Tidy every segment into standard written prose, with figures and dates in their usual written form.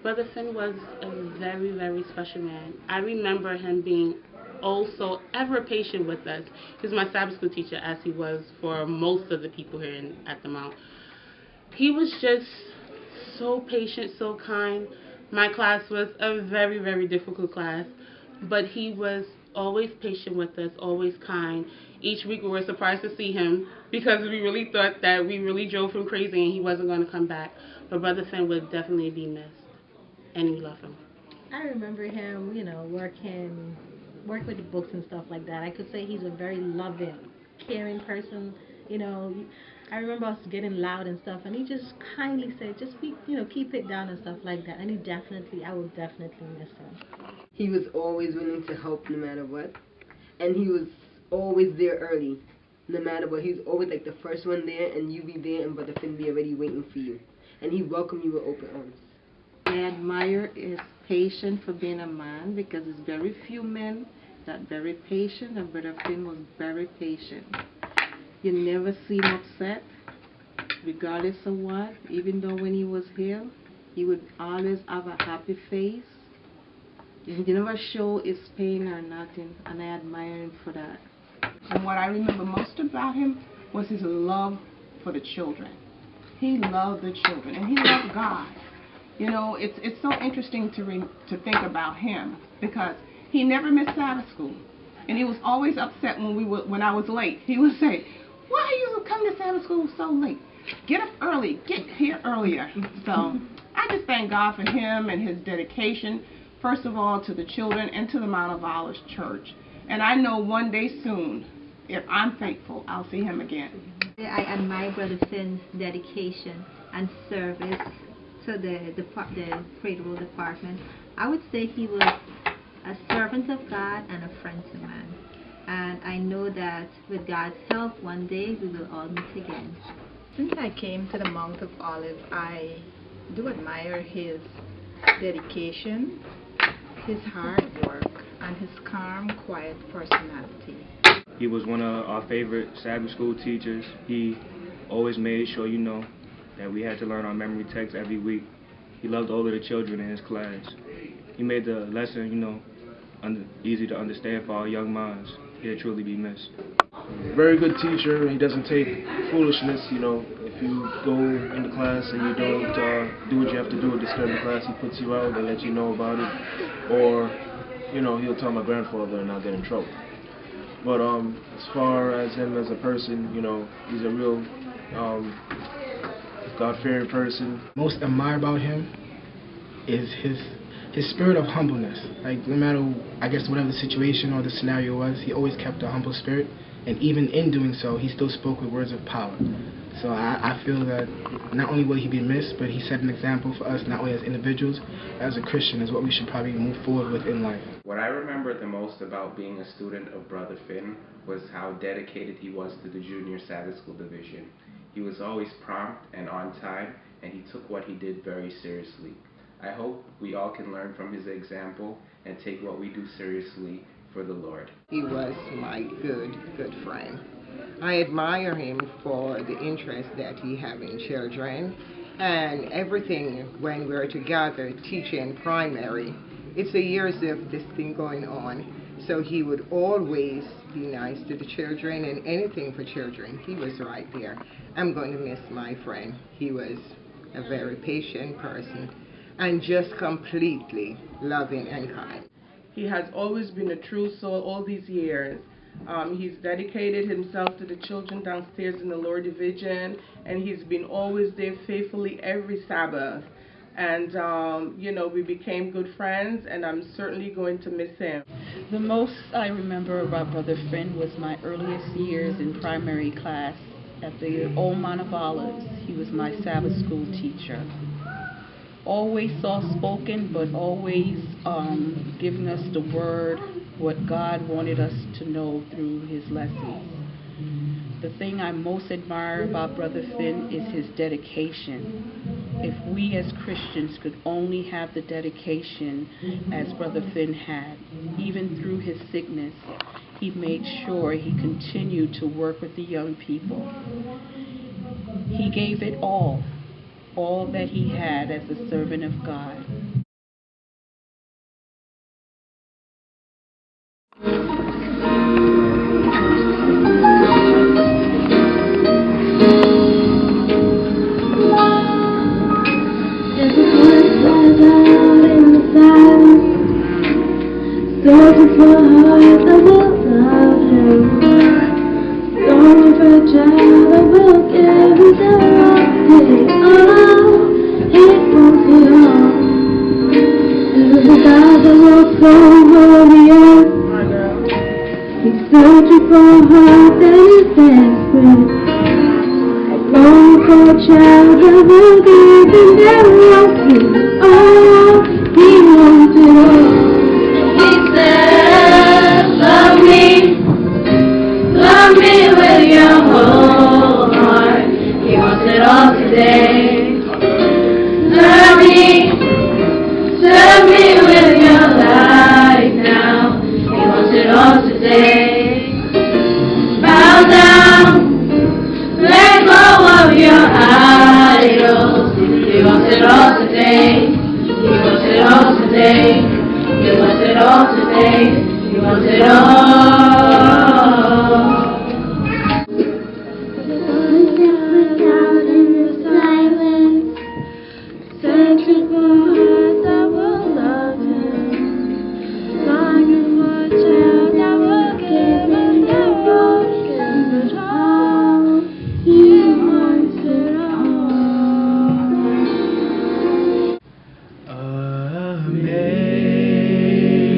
Brother Finn was a very, very special man. I remember him being also ever patient with us. He was my Sabbath school teacher, as he was for most of the people here at the Mount. He was just so patient, so kind. My class was a very, very difficult class, but he was always patient with us, always kind. Each week we were surprised to see him because we really thought that we really drove him crazy and he wasn't going to come back. But Brother Finn would definitely be missed, and we love him. I remember him, work with the books and stuff like that. I could say he's a very loving, caring person. You know, I remember us getting loud and stuff, and he just kindly said, just be, keep it down and stuff like that. And I will definitely miss him. He was always willing to help no matter what. And he was always there early, no matter what. He was always like the first one there, and you be there, and Brother Finn be already waiting for you. And he welcomed you with open arms. I admire his patience for being a man because there's very few men that very patient, and Brother Finn was very patient. You never see him upset, regardless of what. Even though when he was here, he would always have a happy face. He never show his pain or nothing, and I admire him for that. And what I remember most about him was his love for the children. He loved the children, and he loved God. You know, it's so interesting to think about him because he never missed Sabbath school, and he was always upset when I was late. He would say, "Why you come to Sabbath school so late? Get up early, get here earlier." So I just thank God for him and his dedication, first of all to the children and to the Mount of Olives Church. And I know one day soon, if I'm faithful, I'll see him again. I admire Brother Finn's dedication and service to the Cradle Department. I would say he was a servant of God and a friend to man. And I know that with God's help, one day we will all meet again. Since I came to the Mount of Olives, I do admire his dedication, his hard work, and his calm, quiet personality. He was one of our favorite Sabbath school teachers. He always made sure, that we had to learn our memory text every week. He loved all of the children in his class. He made the lesson, easy to understand for our young minds. He'll truly be missed. Very good teacher. He doesn't take foolishness, If you go into class and you don't do what you have to do to disturb the class, he puts you out and lets you know about it. Or, he'll tell my grandfather and I'll get in trouble. But as far as him as a person, he's a real God-fearing person. Most admire about him is his spirit of humbleness. Like, no matter, whatever the situation or the scenario was, he always kept a humble spirit. And even in doing so, he still spoke with words of power. So I feel that not only will he be missed, but he set an example for us, not only as individuals, as a Christian, is what we should probably move forward with in life. What I remember the most about being a student of Brother Finn was how dedicated he was to the Junior Sabbath School Division. He was always prompt and on time, and he took what he did very seriously. I hope we all can learn from his example and take what we do seriously for the Lord. He was my good friend. I admire him for the interest that he had in children and everything when we're together teaching primary. It's a years of this thing going on. So he would always be nice to the children and anything for children. He was right there. I'm going to miss my friend. He was a very patient person and just completely loving and kind. He has always been a true soul all these years. He's dedicated himself to the children downstairs in the lower division, and he's been always there faithfully every Sabbath. And, we became good friends, and I'm certainly going to miss him. The most I remember about Brother Finn was my earliest years in primary class at the Old Mount of Olives. He was my Sabbath school teacher. Always soft-spoken, but always giving us the word, what God wanted us to know through his lessons. The thing I most admire about Brother Finn is his dedication. If we as Christians could only have the dedication as Brother Finn had, even through his sickness, he made sure he continued to work with the young people. He gave it all that he had as a servant of God. for a heart that is desperate. I long for a child that will give and never want you. Oh, he wants it all. He said, love me with your whole heart. He wants it all today. Serve me with your life now. He wants it all today. Bow down, let go of your idols. He wants it all today. He wants it all today. He wants it all today. He wants it all.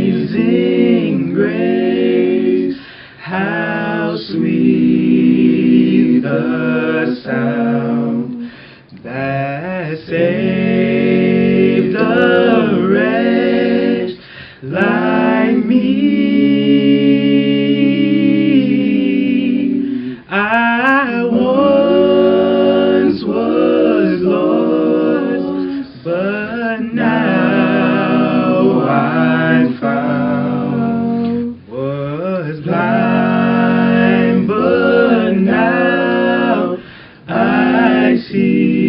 Amazing grace, how sweet the sound that saved a wretch like me. I once was lost, but now I'm found. Was blind, but now I see.